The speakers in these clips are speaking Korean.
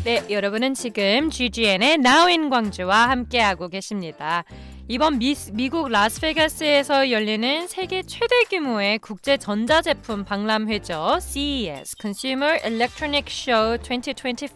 네, 여러분은 지금 GGN의 Now in 광주와 함께하고 계십니다. 이번 미국 라스베가스에서 열리는 세계 최대 규모의 국제 전자제품 박람회죠. CES Consumer Electronics Show 2025.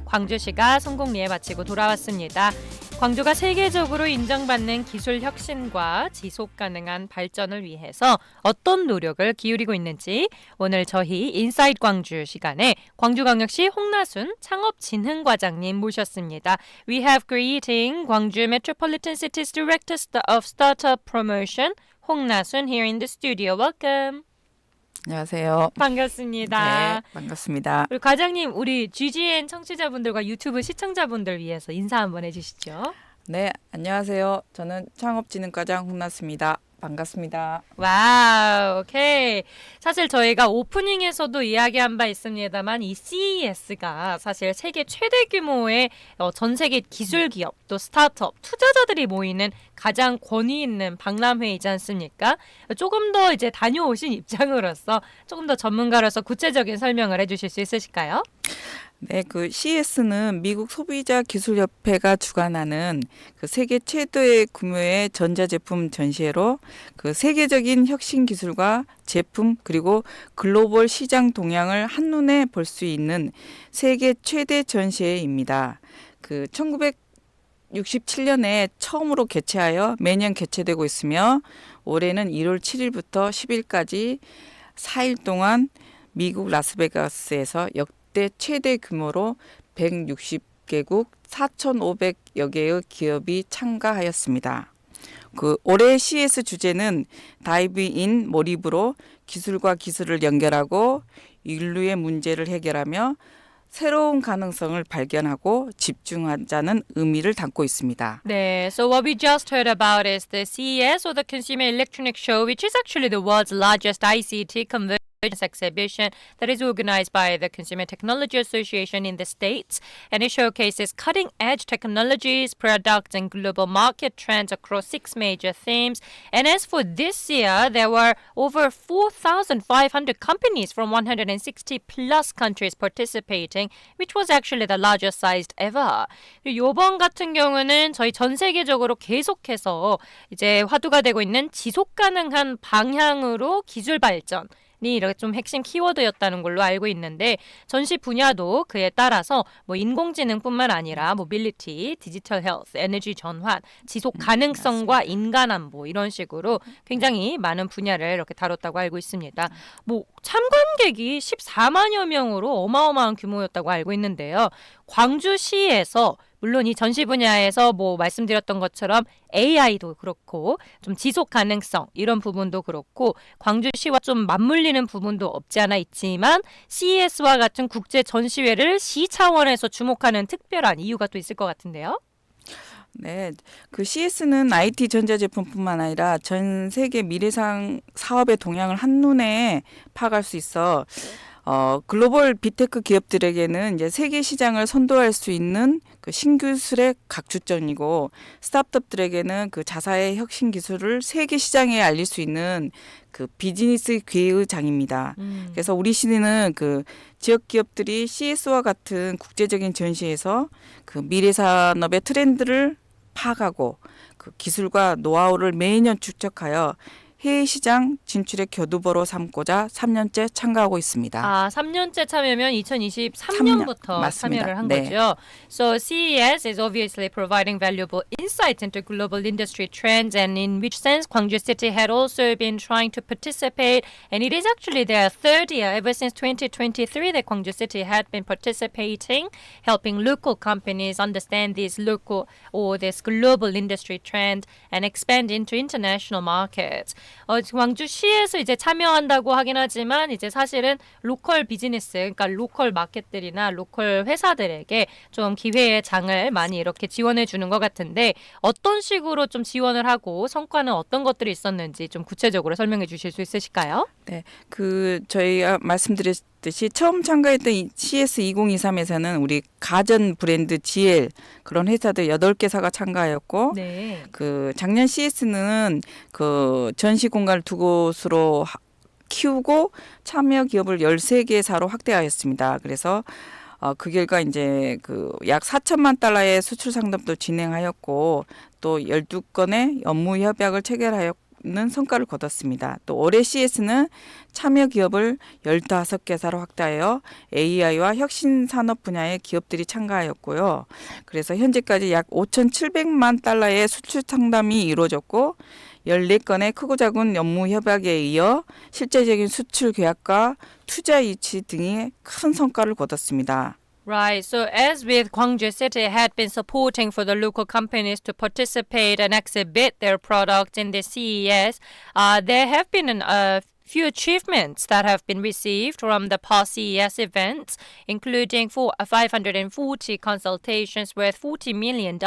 광주시가 성공리에 마치고 돌아왔습니다. 광주가 세계적으로 인정받는 기술 혁신과 지속 가능한 발전을 위해서 어떤 노력을 기울이고 있는지 오늘 저희 인사이트 광주 시간에 광주광역시 홍나순 창업진흥과장님 모셨습니다. We have greeting 광주 Metropolitan Cities Director of Startup Promotion 홍나순 here in the studio. Welcome. 안녕하세요. 반갑습니다. 네, 반갑습니다. 우리 과장님, 우리 GGN 청취자분들과 유튜브 시청자분들 위해서 인사 한번 해주시죠. 네, 안녕하세요. 저는 창업진흥과장 홍나수입니다. 반갑습니다. 와우, 오케이. 사실 저희가 오프닝에서도 이야기한 바 있습니다만 이 CES가 사실 세계 최대 규모의 전 세계 기술 기업 또 스타트업 투자자들이 모이는 가장 권위 있는 박람회이지 않습니까? 조금 더 이제 다녀오신 입장으로서 조금 더 전문가로서 구체적인 설명을 해주실 수 있으실까요? 네, 그 CES는 미국 소비자 기술협회가 주관하는 그 세계 최대 규모의 전자제품 전시회로 그 세계적인 혁신 기술과 제품 그리고 글로벌 시장 동향을 한눈에 볼 수 있는 세계 최대 전시회입니다. 그 1967년에 처음으로 개최하여 매년 개최되고 있으며 올해는 1월 7일부터 10일까지 4일 동안 미국 라스베가스에서 역대 최대 규모로 160개국 4,500여 개의 기업이 참가하였습니다. 그 올해 CES 주제는 다이브 인 몰입으로 기술과 기술을 연결하고 인류의 문제를 해결하며 새로운 가능성을 발견하고 집중하자는 의미를 담고 있습니다. 네, so what we just heard about is the CES or the Consumer Electronics Show, which is actually the world's largest ICT convergence exhibition that is organized by the Consumer Technology Association in the States, and it showcases cutting-edge technologies, products, and global market trends across 6 major themes. And as for this year, there were over 4,500 companies from 160 plus countries participating, which was actually the largest sized ever. 이번 같은 경우는 저희 전 세계적으로 계속해서 이제 화두가 되고 있는 지속 가능한 방향으로 기술 발전 이렇게 좀 핵심 키워드였다는 걸로 알고 있는데 전시 분야도 그에 따라서 뭐 인공지능뿐만 아니라 모빌리티, 디지털 헬스, 에너지 전환, 지속 가능성과 인간 안보 이런 식으로 굉장히 많은 분야를 이렇게 다뤘다고 알고 있습니다. 뭐 참관객이 14만여 명으로 어마어마한 규모였다고 알고 있는데요. 광주시에서 물론 이 전시 분야에서 뭐 말씀드렸던 것처럼 AI도 그렇고 좀 지속 가능성 이런 부분도 그렇고 광주시와 좀 맞물리는 부분도 없지 않아 있지만 CES와 같은 국제 전시회를 시 차원에서 주목하는 특별한 이유가 또 있을 것 같은데요. 네, 그 CES는 IT 전자제품뿐만 아니라 전 세계 미래상 사업의 동향을 한눈에 파악할 수 있어 글로벌 빅테크 기업들에게는 이제 세계 시장을 선도할 수 있는 그 신기술의 각주점이고 스타트업들에게는 그 자사의 혁신 기술을 세계 시장에 알릴 수 있는 그 비즈니스 기회의 장입니다. 그래서 우리 시는 그 지역 기업들이 CES와 같은 국제적인 전시에서 그 미래 산업의 트렌드를 파악하고 그 기술과 노하우를 매년 축적하여 해외 시장 진출의 교두보로 삼고자 3년째 참가하고 있습니다. 아, 3년째 참여면 2023년부터 참여를 한 거죠. So CES is obviously providing valuable insights into global industry trends, and in which sense Gwangju City had also been trying to participate, and it is actually their third year ever since 2023 that Gwangju City had been participating, helping local companies understand these local or this global industry trend and expand into international markets. 광주시에서 이제 참여한다고 하긴 하지만 이제 사실은 로컬 비즈니스, 그러니까 로컬 마켓들이나 로컬 회사들에게 좀 기회의 장을 많이 이렇게 지원해 주는 것 같은데 어떤 식으로 좀 지원을 하고 성과는 어떤 것들이 있었는지 좀 구체적으로 설명해 주실 수 있으실까요? 네, 그 저희가 말씀드렸듯이 처음 참가했던 CS 2023에서는 우리 가전 브랜드 GL 그런 회사들 8개사가 참가하였고 네. 그 작년 CS는 그 전시 공간을 두 곳으로 키우고 참여 기업을 13개사로 확대하였습니다. 그래서 그 결과 이제 그 약 4천만 달러의 수출 상담도 진행하였고 또 12건의 업무 협약을 체결하였는 성과를 거뒀습니다. 또 올해 CES는 참여 기업을 15개사로 확대하여 AI와 혁신 산업 분야의 기업들이 참가하였고요. 그래서 현재까지 약 5,700만 달러의 수출 상담이 이루어졌고 14건의 크고 작은 업무 협약에 이어 실제적인 수출 계약과 투자 유치 등의 큰 성과를 거뒀습니다. Right. So as with Gwangju City had been supporting for the local companies to participate and exhibit their products in the CES, there have been a few achievements that have been received from the past CES events, including 540 consultations worth $40 million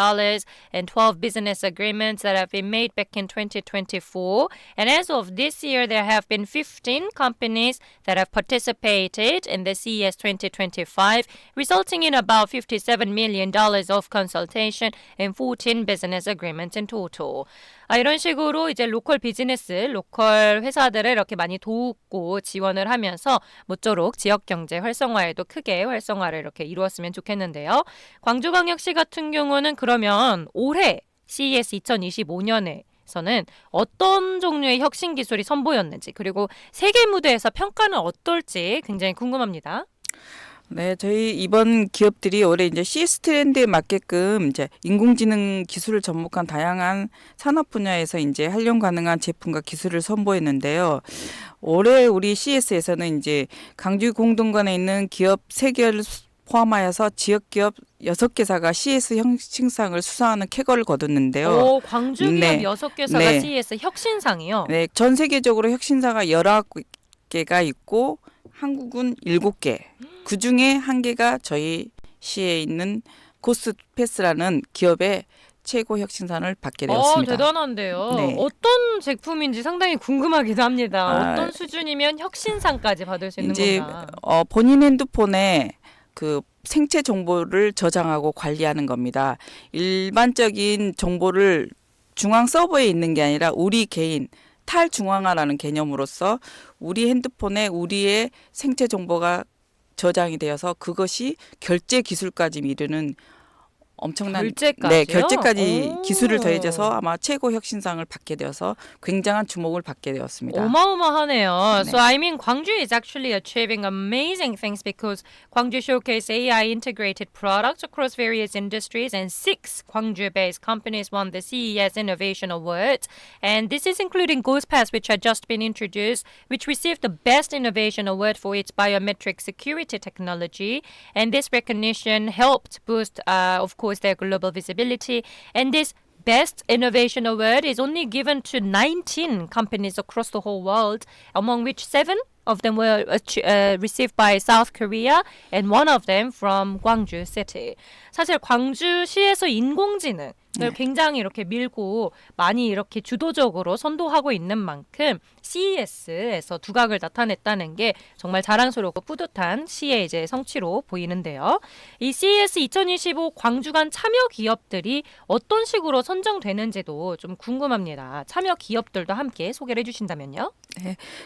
and 12 business agreements that have been made back in 2024. And as of this year, there have been 15 companies that have participated in the CES 2025, resulting in about $57 million of consultation and 14 business agreements in total. 이런 식으로 이제 로컬 비즈니스, 로컬 회사들을 이렇게 많이 돕고 지원을 하면서 모쪼록 지역 경제 활성화에도 크게 활성화를 이렇게 이루었으면 좋겠는데요. 광주광역시 같은 경우는 그러면 올해 CES 2025년에서는 어떤 종류의 혁신 기술이 선보였는지 그리고 세계 무대에서 평가는 어떨지 굉장히 궁금합니다. 네, 저희 이번 기업들이 올해 이제 CS 트렌드에 맞게끔 이제 인공지능 기술을 접목한 다양한 산업 분야에서 이제 활용 가능한 제품과 기술을 선보였는데요. 올해 우리 CS에서는 이제 강주 공동관에 있는 기업 3개를 포함하여서 지역 기업 6개사가 CS 혁신상을 수상하는 쾌거를 거뒀는데요. 오, 광주 기업 네. 6개사가 네. CES 혁신상이요? 네, 전 세계적으로 혁신사가 19개가 있고 한국은 7개. 그중에 1개가 저희 시에 있는 코스패스라는 기업의 최고 혁신상을 받게 되었습니다. 대단한데요. 네. 어떤 제품인지 상당히 궁금하기도 합니다. 아, 어떤 수준이면 혁신상까지 받을 수 있는 이제 건가? 본인 핸드폰에 그 생체 정보를 저장하고 관리하는 겁니다. 일반적인 정보를 중앙 서버에 있는 게 아니라 우리 개인 탈중앙화라는 개념으로서 우리 핸드폰에 우리의 생체 정보가 저장이 되어서 그것이 결제 기술까지 이르는 엄청난 결제까지요? 네, 결제까지 오. 기술을 더해져서 아마 최고 혁신상을 받게 되어서 굉장한 주목을 받게 되었습니다. 어마어마하네요. 네. So I mean, Gwangju is actually achieving amazing things because Gwangju showcased AI integrated products across various industries, and 6 Gwangju-based companies won the CES Innovation Awards. And this is including GhostPass, which had just been introduced, which received the Best Innovation Award for its biometric security technology. And this recognition helped boost, of course, their global visibility. And this Best Innovation Award is only given to 19 companies across the whole world, among which 7 of them were received by South Korea and one of them from Gwangju City. 사실 광주시에서 인공지능을 굉장히 이렇게 밀고 많이 이렇게 주도적으로 선도하고 있는 만큼 CES에서 두각을 나타냈다는 게 정말 자랑스럽고 뿌듯한 시의 이제 성취로 보이는데요. 이 CES 2025 광주간 참여 기업들이 어떤 식으로 선정되는지도 좀 궁금합니다. 참여 기업들도 함께 소개를 해주신다면요.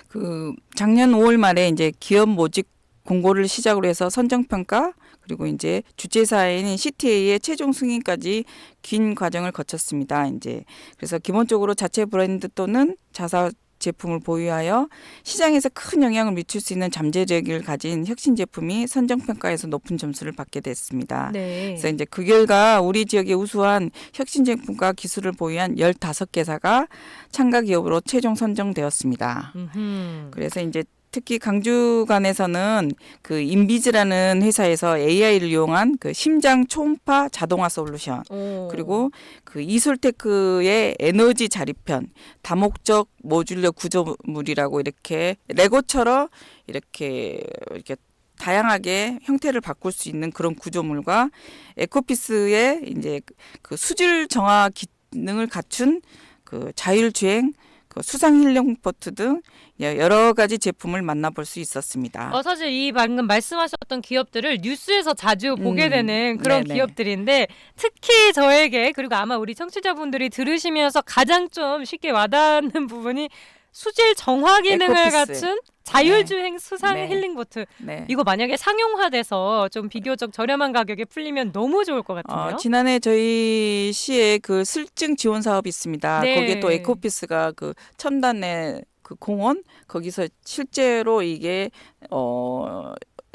그 작년 5월 말에 이제 기업 모집 공고를 시작으로 해서 선정 평가 그리고 이제 주최사인 CTA의 최종 승인까지 긴 과정을 거쳤습니다. 이제 그래서 기본적으로 자체 브랜드 또는 자사 제품을 보유하여 시장에서 큰 영향을 미칠 수 있는 잠재력을 가진 혁신 제품이 선정 평가에서 높은 점수를 받게 됐습니다. 네. 그래서 이제 그 결과 우리 지역의 우수한 혁신 제품과 기술을 보유한 15개사가 참가 기업으로 최종 선정되었습니다. 그래서 이제 특히 강주간에서는 그 인비즈라는 회사에서 AI를 이용한 그 심장 초음파 자동화 솔루션 그리고 그 이솔테크의 에너지 자립형 다목적 모듈러 구조물이라고 이렇게 레고처럼 이렇게 다양하게 형태를 바꿀 수 있는 그런 구조물과 에코피스의 이제 그 수질 정화 기능을 갖춘 그 자율주행 그 수상 힐링포트 등 여러 가지 제품을 만나볼 수 있었습니다. 사실 이 방금 말씀하셨던 기업들을 뉴스에서 자주 보게 되는 그런 네네. 기업들인데 특히 저에게 그리고 아마 우리 청취자분들이 들으시면서 가장 좀 쉽게 와닿는 부분이 수질 정화 기능을 에코피스. 갖춘 자율주행 수상 네. 힐링보트. 네. 이거 만약에 상용화돼서 좀 비교적 저렴한 가격에 풀리면 너무 좋을 것 같은데요. 지난해 저희 시에 그 슬증 지원 사업이 있습니다. 네. 거기에 또 에코피스가 그 첨단의 그 공원 거기서 실제로 이게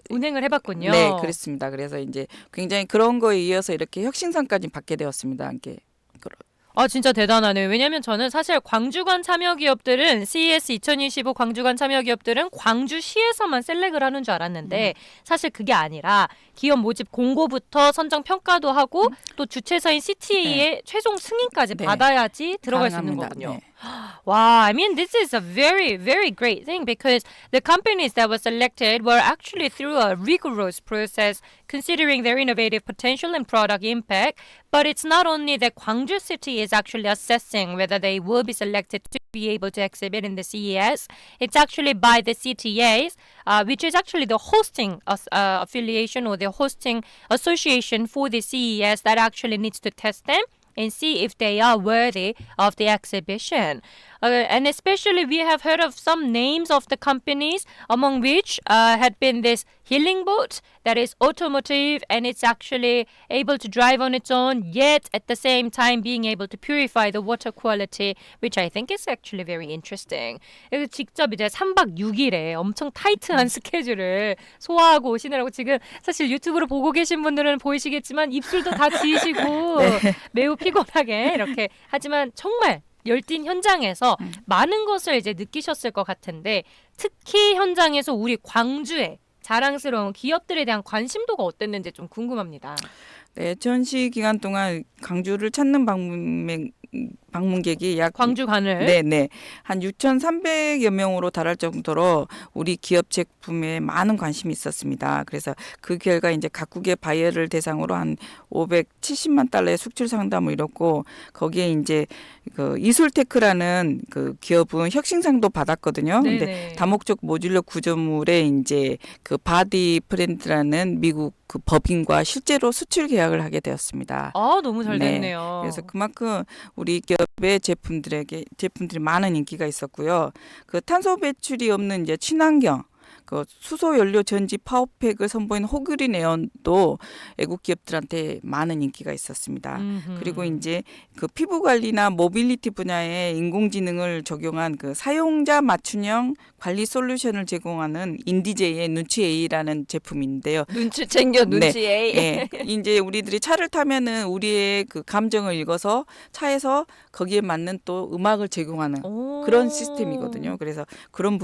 운행을 해봤군요. 네, 그렇습니다. 그래서 이제 굉장히 그런 거에 이어서 이렇게 혁신상까지 받게 되었습니다. 이게 아, 진짜 대단하네요. 왜냐면 저는 사실 광주관 참여 기업들은 CES 2025 광주관 참여 기업들은 광주시에서만 셀렉을 하는 줄 알았는데 사실 그게 아니라 기업 모집 공고부터 선정 평가도 하고 또 주최사인 CTA의 최종 승인까지 네. 받아야지 들어갈 수 있는 가능합니다. 거군요. 네. Wow, I mean, this is a very, very great thing because the companies that were selected were actually through a rigorous process considering their innovative potential and product impact. But it's not only that Gwangju City is actually assessing whether they will be selected to be able to exhibit in the CES. It's actually by the CTAs, which is actually the hosting affiliation or the hosting association for the CES that actually needs to test them and see if they are worthy of the exhibition. And especially we have heard of some names of the companies, among which had been this healing boat that is automotive and it's actually able to drive on its own, yet at the same time being able to purify the water quality, which I think is actually very interesting. 그래서 직접 이제 3박 6일에 엄청 타이트한 스케줄을 소화하고 오시느라고 지금 사실 유튜브로 보고 계신 분들은 보이시겠지만 입술도 다 지으시고 매우 피곤하게 이렇게 하지만 정말 열띤 현장에서 많은 것을 이제 느끼셨을 것 같은데 특히 현장에서 우리 광주의 자랑스러운 기업들에 대한 관심도가 어땠는지 좀 궁금합니다. 네, 전시 기간 동안 광주를 찾는 방문객이 약 광주관을 네. 한 6,300여 명으로 달할 정도로 우리 기업 제품에 많은 관심이 있었습니다. 그래서 그 결과 이제 각국의 바이어를 대상으로 한 570만 달러의 수출 상담을 이뤘고 거기에 이제 그 이솔테크라는 그 기업은 혁신상도 받았거든요. 네네. 근데 다목적 모듈러 구조물에 이제 그 바디 프렌드라는 미국 그 법인과 실제로 수출 계약을 하게 되었습니다. 아, 너무 잘 네. 됐네요. 그래서 그만큼 우리 기업의 제품들이 많은 인기가 있었고요. 그 탄소 배출이 없는 이제 친환경 그 수소 연료 전지 파워팩을 선보이는 호그린 에어도 외국 기업들한테 많은 인기가 있었습니다. 그리고 이제 그 피부 관리나 모빌리티 분야에 인공지능을 적용한 그 사용자 맞춤형 관리 솔루션을 제공하는 인디제이의 눈치 A라는 제품인데요. 눈치 챙겨 눈치 네. A. 예. 이제 우리들이 차를 타면은 우리의 그 감정을 읽어서 차에서 거기에 맞는 또 음악을 제공하는 오. 그런 시스템이거든요. 그래서 그런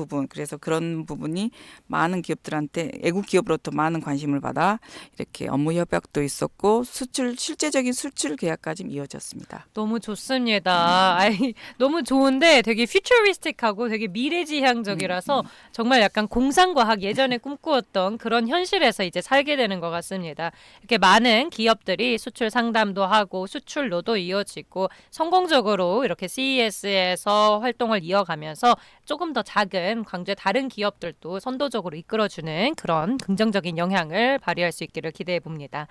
부분이 많은 기업들한테 외국 기업으로부터 많은 관심을 받아 이렇게 업무 협약도 있었고 실제적인 수출 계약까지 이어졌습니다. 너무 좋습니다. 아이, 너무 좋은데 되게 퓨처리스틱하고 되게 미래지향적이라서 정말 약간 공상과학 예전에 꿈꾸었던 그런 현실에서 이제 살게 되는 것 같습니다. 이렇게 많은 기업들이 수출 상담도 하고 수출로도 이어지고 성공적으로 이렇게 CES에서 활동을 이어가면서 조금 더 작은 광주의 다른 기업들도 선도적으로 이끌어주는 그런 긍정적인 영향을 발휘할 수 있기를 기대해 봅니다.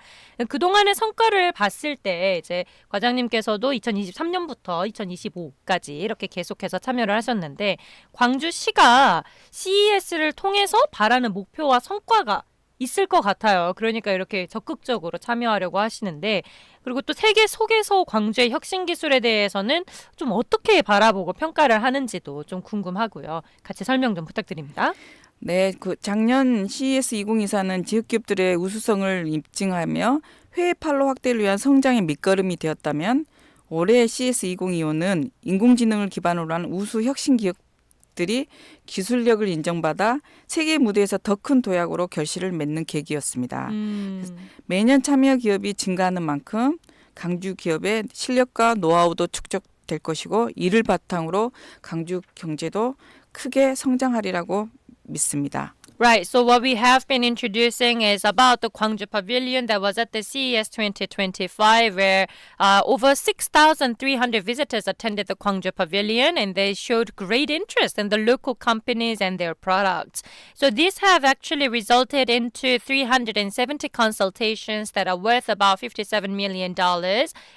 그동안의 성과를 봤을 때 이제 과장님께서도 2023년부터 2025까지 이렇게 계속해서 참여를 하셨는데 광주시가 CES를 통해서 바라는 목표와 성과가 있을 것 같아요. 그러니까 이렇게 적극적으로 참여하려고 하시는데 그리고 또 세계 속에서 광주의 혁신 기술에 대해서는 좀 어떻게 바라보고 평가를 하는지도 좀 궁금하고요. 같이 설명 좀 부탁드립니다. 네, 그 작년 CES 2024는 지역 기업들의 우수성을 입증하며 해외 판로 확대를 위한 성장의 밑거름이 되었다면 올해 CES 2025는 인공지능을 기반으로 한 우수 혁신 기업들이 기술력을 인정받아 세계 무대에서 더 큰 도약으로 결실을 맺는 계기였습니다. 매년 참여 기업이 증가하는 만큼 광주 기업의 실력과 노하우도 축적될 것이고 이를 바탕으로 광주 경제도 크게 성장하리라고 믿습니다. Right. So what we have been introducing is about the Gwangju Pavilion that was at the CES 2025, where over 6,300 visitors attended the Gwangju Pavilion, and they showed great interest in the local companies and their products. So these have actually resulted into 370 consultations that are worth about $57 million,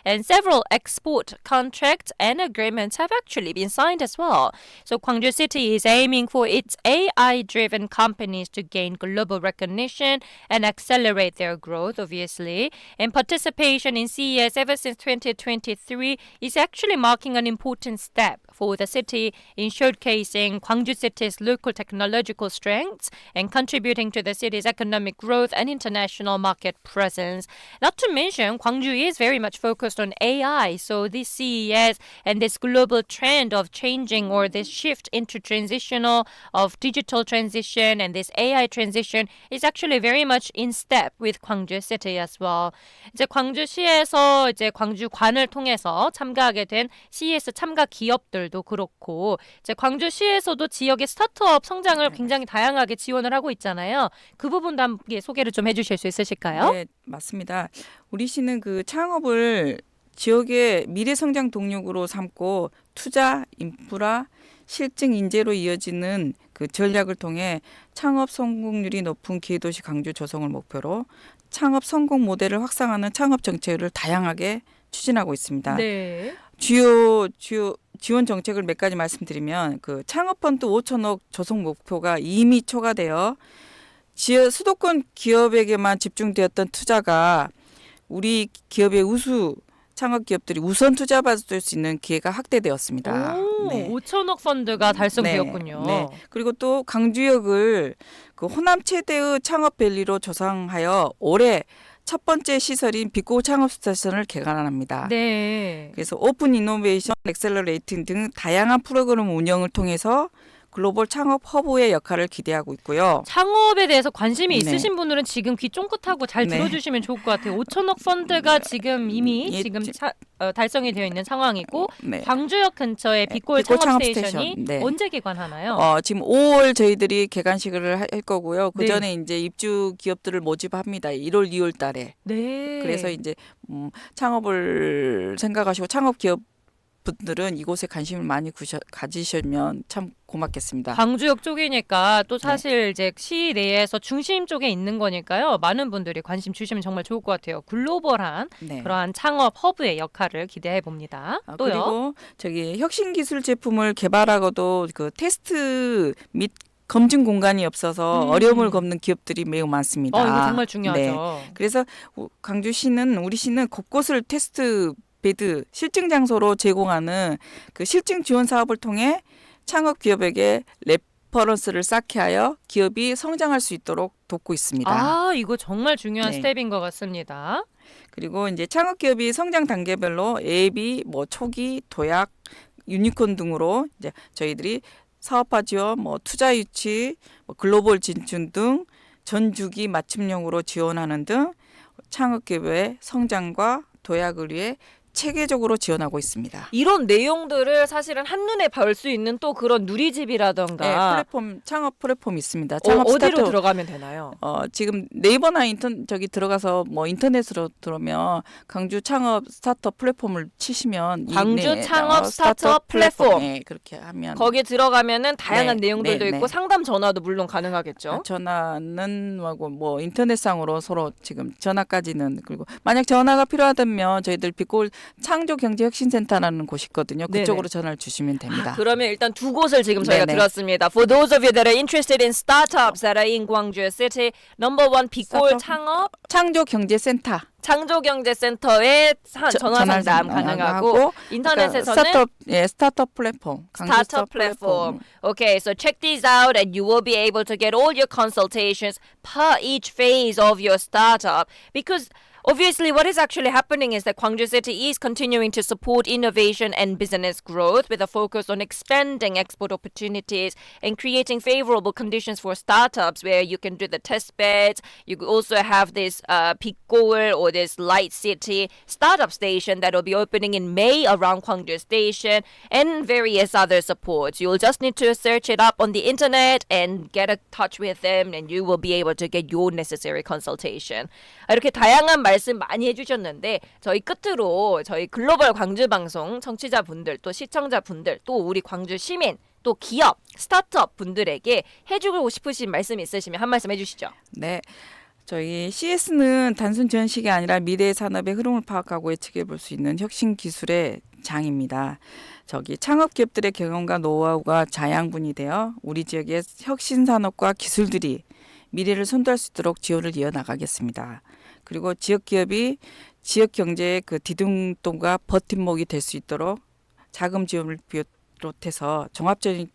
and several export contracts and agreements have actually been signed as well. So Gwangju City is aiming for its AI-driven companies to gain global recognition and accelerate their growth, obviously. And participation in CES ever since 2023 is actually marking an important step for the city in showcasing Gwangju City's local technological strengths and contributing to the city's economic growth and international market presence. Not to mention, Gwangju is very much focused on AI, so this CES and this global trend of changing or this shift into transitional of digital transition and this AI transition is actually very much in step with Gwangju City as well. 이제 광주시에서 이제 광주관을 통해서 참가하게 된 CES 참가 기업들도 그렇고 이제 광주시에서도 지역의 스타트업 성장을 굉장히 다양하게 지원을 하고 있잖아요. 그 부분도 함께 소개를 좀 해주실 수 있으실까요? 네, 맞습니다. 우리 시는 그 창업을 지역의 미래 성장 동력으로 삼고 투자, 인프라, 실증 인재로 이어지는 그 전략을 통해 창업 성공률이 높은 기회도시 광주 조성을 목표로 창업 성공 모델을 확산하는 창업 정책을 다양하게 추진하고 있습니다. 네. 주요 지원 정책을 몇 가지 말씀드리면 그 창업 펀드 5천억 조성 목표가 이미 초과되어 지역 수도권 기업에게만 집중되었던 투자가 우리 기업의 우수 창업 기업들이 우선 투자받을 수 있는 기회가 확대되었습니다. 오, 네. 5천억 펀드가 달성되었군요. 네. 그리고 또 광주역을 그 호남 최대의 창업밸리로 조성하여 올해 첫 번째 시설인 빛고 창업 스테이션을 개관합니다. 네. 그래서 오픈 이노베이션 엑셀러레이팅 등 다양한 프로그램 운영을 통해서 글로벌 창업 허브의 역할을 기대하고 있고요. 창업에 대해서 관심이 네. 있으신 분들은 지금 귀 쫑긋하고 잘 네. 들어주시면 좋을 것 같아요. 5천억 펀드가 지금 이미 예, 지금 달성이 되어 있는 상황이고 네. 광주역 근처에 빛골 빛골 창업 창업 스테이션이 스테이션. 네. 언제 개관하나요? 지금 5월 저희들이 개관식을 할 거고요. 그 네. 전에 이제 입주 기업들을 모집합니다. 1월, 2월 달에. 네. 그래서 이제 창업을 생각하시고 창업 기업 분들은 이곳에 관심을 많이 가지시면 참 고맙겠습니다. 광주역 쪽이니까 또 사실 이제 시내에서 중심 쪽에 있는 거니까요. 많은 분들이 관심 주시면 정말 좋을 것 같아요. 글로벌한 네. 그러한 창업 허브의 역할을 기대해 봅니다. 또요. 그리고 저기 혁신 기술 제품을 개발하고도 그 테스트 및 검증 공간이 없어서 어려움을 겪는 기업들이 매우 많습니다. 이거 정말 중요하죠. 네. 그래서 광주시는 우리 시는 곳곳을 테스트 베드 실증 장소로 제공하는 그 실증 지원 사업을 통해 창업 기업에게 레퍼런스를 쌓게 하여 기업이 성장할 수 있도록 돕고 있습니다. 이거 정말 중요한 네. 스텝인 것 같습니다. 그리고 이제 창업 기업이 성장 단계별로 예비, 초기, 도약, 유니콘 등으로 이제 저희들이 사업화 지원, 투자 유치, 글로벌 진출 등 전주기 맞춤형으로 지원하는 등 창업 기업의 성장과 도약을 위해 체계적으로 지원하고 있습니다. 이런 내용들을 사실은 한눈에 볼 수 있는 또 그런 누리집이라던가 네, 플랫폼 창업 플랫폼 있습니다. 어디로 스타트, 들어가면 되나요? 지금 네이버나 저기 들어가서 인터넷으로 들어오면 광주 창업 스타트업 플랫폼을 치시면 광주 창업 스타트업 플랫폼. 네, 그렇게 하면 거기에 들어가면은 다양한 네, 내용들도 네, 있고 네. 상담 전화도 물론 가능하겠죠. 전화는 인터넷상으로 서로 지금 전화까지는 그리고 만약 전화가 필요하다면 저희들 빛골 창조경제혁신센터라는 곳이 있거든요. 그쪽으로 전화를 주시면 됩니다. 그러면 일단 두 곳을 지금 저희가 네네. 들었습니다. For those of you that are interested in startups that are in Gwangju City, number one 빛골 스타트업. 창업 창조경제센터 창조경제센터에 전화 상담 가능하고 인터넷에서는 스타트업 플랫폼 스타트업 플랫폼. Okay, so check these out and you will be able to get all your consultations per each phase of your startup because Obviously, what is actually happening is that Gwangju City is continuing to support innovation and business growth with a focus on expanding export opportunities and creating favorable conditions for startups where you can do the test beds. You could also have this Biggoal or this Light City startup station that will be opening in May around Gwangju Station and various other supports. You'll just need to search it up on the internet and get in touch with them and you will be able to get your necessary consultation. 이렇게 다양한 말씀 많이 해주셨는데 저희 끝으로 저희 글로벌 광주 방송 청취자분들 또 시청자분들 또 우리 광주 시민 또 기업 스타트업 분들에게 해주고 싶으신 말씀 있으시면 한 말씀 해주시죠. 네. 저희 CS는 단순 전식이 아니라 미래의 산업의 흐름을 파악하고 예측해 볼 수 있는 혁신 기술의 장입니다. 창업 기업들의 경험과 노하우가 자양분이 되어 우리 지역의 혁신 산업과 기술들이 미래를 선도할 수 있도록 지원을 이어나가겠습니다. 그리고 지역 기업이 지역 경제의 그 디딤돌과 버팀목이 될 수 있도록 자금 지원을 비롯해서 종합적인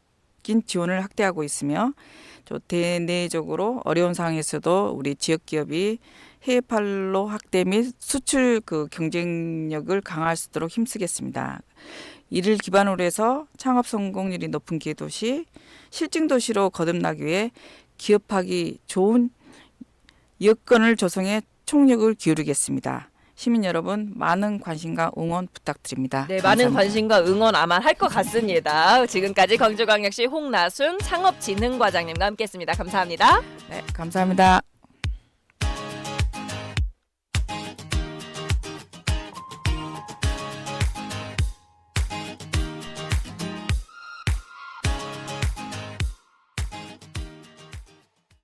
지원을 확대하고 있으며 또 대내적으로 어려운 상황에서도 우리 지역 기업이 해외판로 확대 및 수출 그 경쟁력을 강화할 수 있도록 힘쓰겠습니다. 이를 기반으로 해서 창업 성공률이 높은 기회도시, 실증도시로 거듭나기 위해 기업하기 좋은 여건을 조성해 총력을 기울이겠습니다. 시민 여러분 많은 관심과 응원 부탁드립니다. 네, 감사합니다. 많은 관심과 응원 아마 할 것 같습니다. 지금까지 광주광역시 홍나순 창업진흥과장님과 함께했습니다. 감사합니다. 네, 감사합니다.